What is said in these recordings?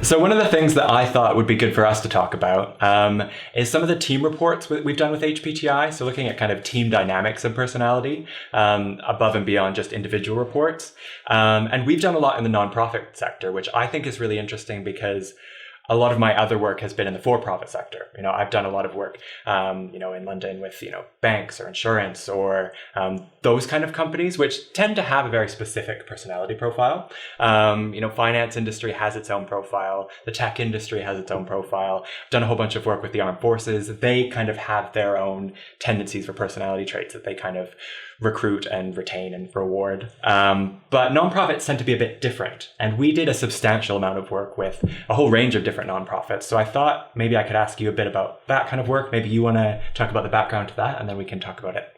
So one of the things that I thought would be good for us to talk about is some of the team reports we've done with HPTI. So looking at kind of team dynamics and personality above and beyond just individual reports. And we've done a lot in the nonprofit sector, which I think is really interesting because a lot of my other work has been in the for-profit sector. I've done a lot of work, in London with, banks or insurance or those kind of companies, which tend to have a very specific personality profile. Finance industry has its own profile. The tech industry has its own profile. I've done a whole bunch of work with the armed forces. They kind of have their own tendencies for personality traits that they kind of recruit and retain and reward. But nonprofits tend to be a bit different. And we did a substantial amount of work with a whole range of different nonprofits. So I thought maybe I could ask you a bit about that kind of work. Maybe you want to talk about the background to that, and then we can talk about it.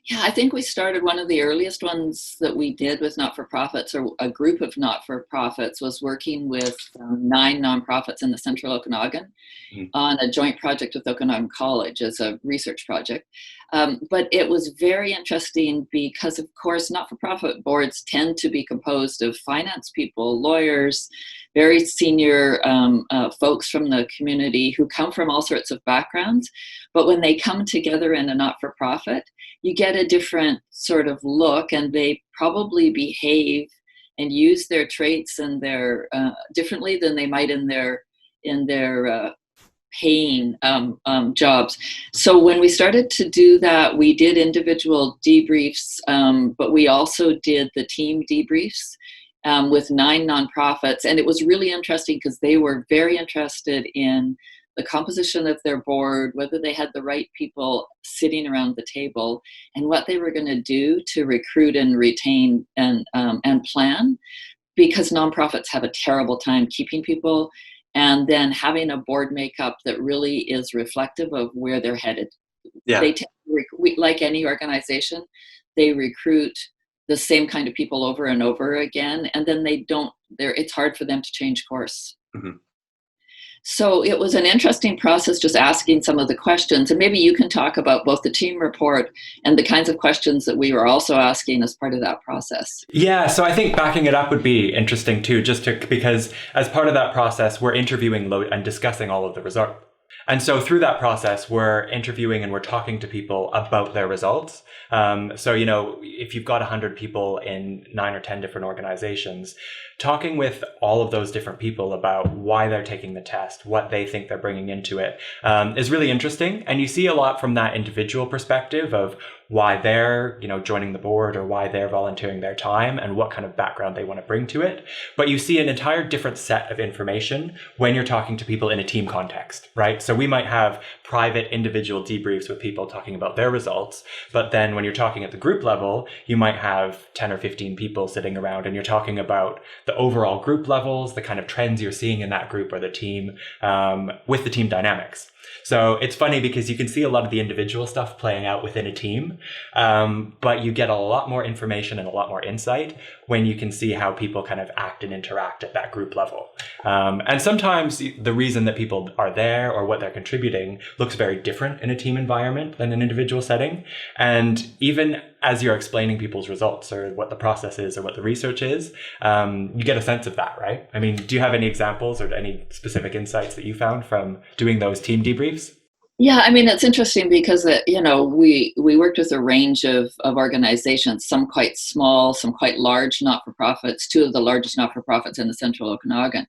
Yeah, I think we started one of the earliest ones that we did with not-for-profits, or a group of not-for-profits, was working with 9 nonprofits in the Central Okanagan on a joint project with Okanagan College as a research project. But it was very interesting because, of course, not-for-profit boards tend to be composed of finance people, lawyers, very senior folks from the community who come from all sorts of backgrounds. But when they come together in a not-for-profit, you get a different sort of look, and they probably behave and use their traits and their differently than they might in their paying jobs. So when we started to do that, we did individual debriefs, but we also did the team debriefs with 9 nonprofits. And it was really interesting because they were very interested in the composition of their board, whether they had the right people sitting around the table, and what they were going to do to recruit and retain and plan, because nonprofits have a terrible time keeping people, and then having a board makeup that really is reflective of where they're headed. Yeah. They tend to like any organization, they recruit the same kind of people over and over again, and then it's hard for them to change course. Mm-hmm. So it was an interesting process, just asking some of the questions. And maybe you can talk about both the team report and the kinds of questions that we were also asking as part of that process. Yeah, so I think backing it up would be interesting too, because as part of that process, we're interviewing and discussing all of the results. And so through that process, we're interviewing and we're talking to people about their results. So, if you've got 100 people in 9 or 10 different organizations, talking with all of those different people about why they're taking the test, what they think they're bringing into it, is really interesting. And you see a lot from that individual perspective of why they're, joining the board or why they're volunteering their time and what kind of background they want to bring to it. But you see an entire different set of information when you're talking to people in a team context, right? So we might have private individual debriefs with people talking about their results, but then when you're talking at the group level, you might have 10 or 15 people sitting around and you're talking about the overall group levels, the kind of trends you're seeing in that group or the team, with the team dynamics. So it's funny because you can see a lot of the individual stuff playing out within a team, but you get a lot more information and a lot more insight when you can see how people kind of act and interact at that group level. And sometimes the reason that people are there or what they're contributing looks very different in a team environment than an individual setting. And even as you're explaining people's results or what the process is or what the research is, you get a sense of that, right? I mean, do you have any examples or any specific insights that you found from doing those team debriefs? Yeah, I mean, it's interesting because, we worked with a range of organizations, some quite small, some quite large not-for-profits, 2 of the largest not-for-profits in the Central Okanagan.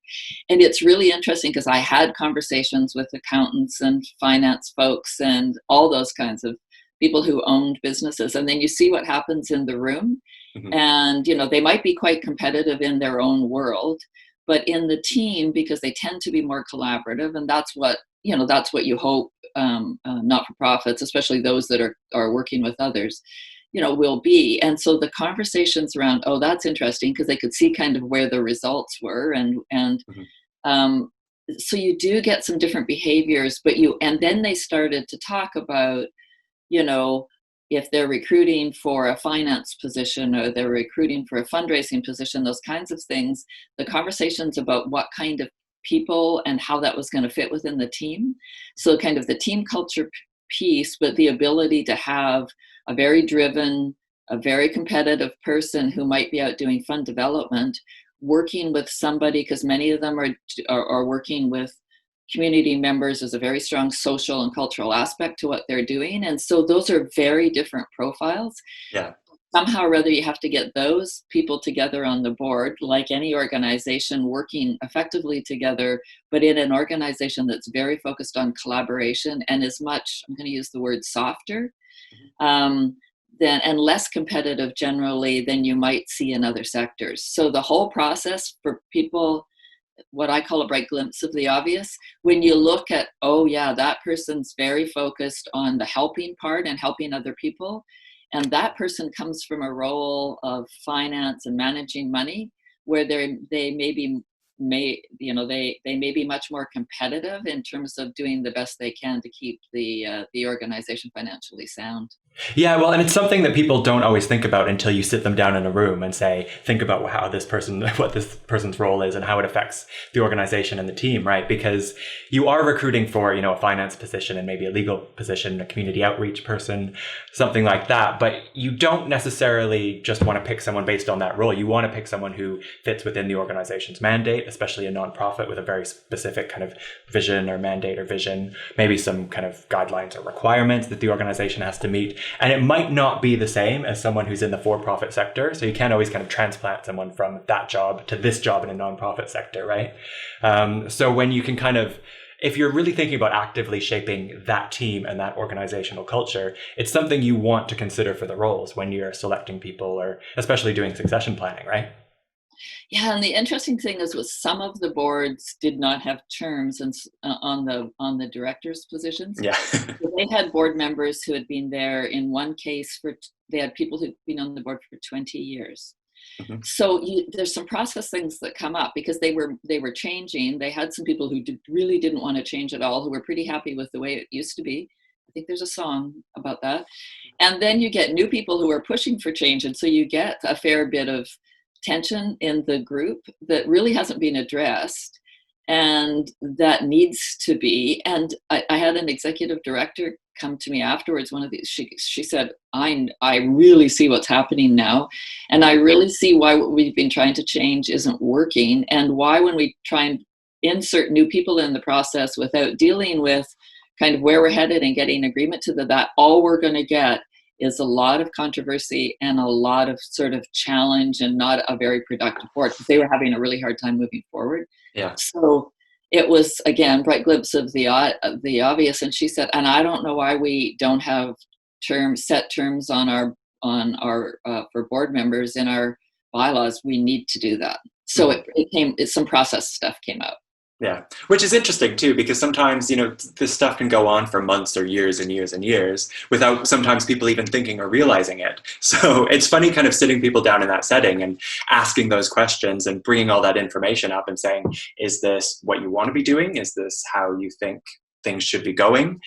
And it's really interesting because I had conversations with accountants and finance folks and all those kinds of people who owned businesses. And then you see what happens in the room. Mm-hmm. And, they might be quite competitive in their own world, but in the team, because they tend to be more collaborative, and that's what you hope not-for-profits, especially those that are working with others, will be. And so the conversations around, oh, that's interesting, because they could see kind of where the results were, and mm-hmm. So you do get some different behaviors, and then they started to talk about, if they're recruiting for a finance position or they're recruiting for a fundraising position, those kinds of things, the conversations about what kind of people and how that was going to fit within the team. So kind of the team culture piece, but the ability to have a very driven, a very competitive person who might be out doing fund development working with somebody, because many of them are working with community members. There's a very strong social and cultural aspect to what they're doing, and so those are very different profiles. Yeah. Somehow or other, you have to get those people together on the board, like any organization, working effectively together, but in an organization that's very focused on collaboration and is much, I'm going to use the word softer, um, and less competitive generally than you might see in other sectors. So the whole process for people, what I call a bright glimpse of the obvious, when you look at, oh yeah, that person's very focused on the helping part and helping other people, and that person comes from a role of finance and managing money, where they may be much more competitive in terms of doing the best they can to keep the organization financially sound. Yeah, well, and it's something that people don't always think about until you sit them down in a room and say, think about what this person's role is and how it affects the organization and the team, right? Because you are recruiting for, a finance position and maybe a legal position, a community outreach person, something like that. But you don't necessarily just want to pick someone based on that role. You want to pick someone who fits within the organization's mandate, especially a nonprofit with a very specific kind of vision or mandate or vision, maybe some kind of guidelines or requirements that the organization has to meet. And it might not be the same as someone who's in the for-profit sector. So you can't always kind of transplant someone from that job to this job in a nonprofit sector, right? So when you can kind of, if you're really thinking about actively shaping that team and that organizational culture, it's something you want to consider for the roles when you're selecting people or especially doing succession planning, right? Yeah, and the interesting thing is, with some of the boards did not have terms on the directors' positions. Yeah. So they had board members who had been there. In one case, they had people who'd been on the board for 20 years. Mm-hmm. So there's some process things that come up because they were changing. They had some people who really didn't want to change at all, who were pretty happy with the way it used to be. I think there's a song about that. And then you get new people who are pushing for change, and so you get a fair bit of tension in the group that really hasn't been addressed and that needs to be. And I had an executive director come to me afterwards. One of these, she said, I really see what's happening now, and I really see why what we've been trying to change isn't working, and why when we try and insert new people in the process without dealing with kind of where we're headed and getting agreement to that, all we're going to get is a lot of controversy and a lot of sort of challenge and not a very productive board, because they were having a really hard time moving forward. Yeah. So it was, again, bright glimpse of the obvious. And she said, and I don't know why we don't have set terms on our for board members in our bylaws. We need to do that. So some process stuff came out. Yeah, which is interesting too, because sometimes, this stuff can go on for months or years and years and years without sometimes people even thinking or realizing it. So it's funny kind of sitting people down in that setting and asking those questions and bringing all that information up and saying, is this what you want to be doing? Is this how you think things should be going?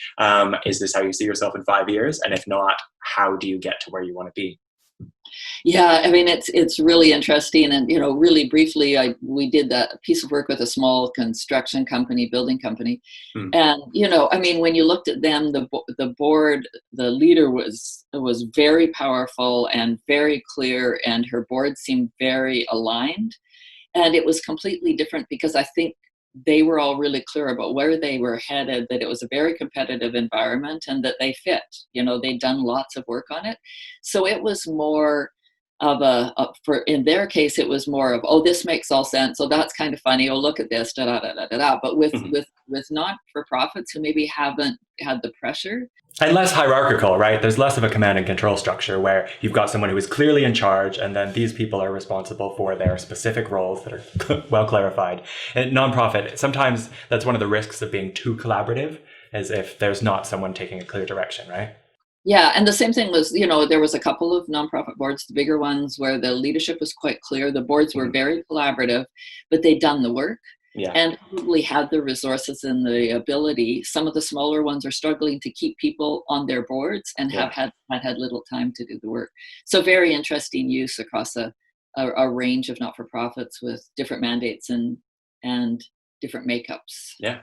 Is this how you see yourself in 5 years? And if not, how do you get to where you want to be? Yeah, I mean, it's really interesting. And, really briefly, we did that piece of work with a small construction company, building company. And, I mean, when you looked at them, the board, the leader was very powerful and very clear, and her board seemed very aligned. And it was completely different because I think they were all really clear about where they were headed, that it was a very competitive environment and that they fit. They'd done lots of work on it. So it was more of in their case, it was more of, oh, this makes all sense. So that's kind of funny. Oh, look at this, da da da da da. But with not-for-profits who maybe haven't had the pressure. And less hierarchical, right? There's less of a command and control structure where you've got someone who is clearly in charge, and then these people are responsible for their specific roles that are well clarified. And nonprofit, sometimes that's one of the risks of being too collaborative, as if there's not someone taking a clear direction, right? Yeah, and the same thing was, there was a couple of nonprofit boards, the bigger ones, where the leadership was quite clear. The boards were very collaborative, but they'd done the work. Yeah. And probably had the resources and the ability. Some of the smaller ones are struggling to keep people on their boards and have had little time to do the work. So very interesting use across a range of not-for-profits with different mandates and different makeups. Yeah.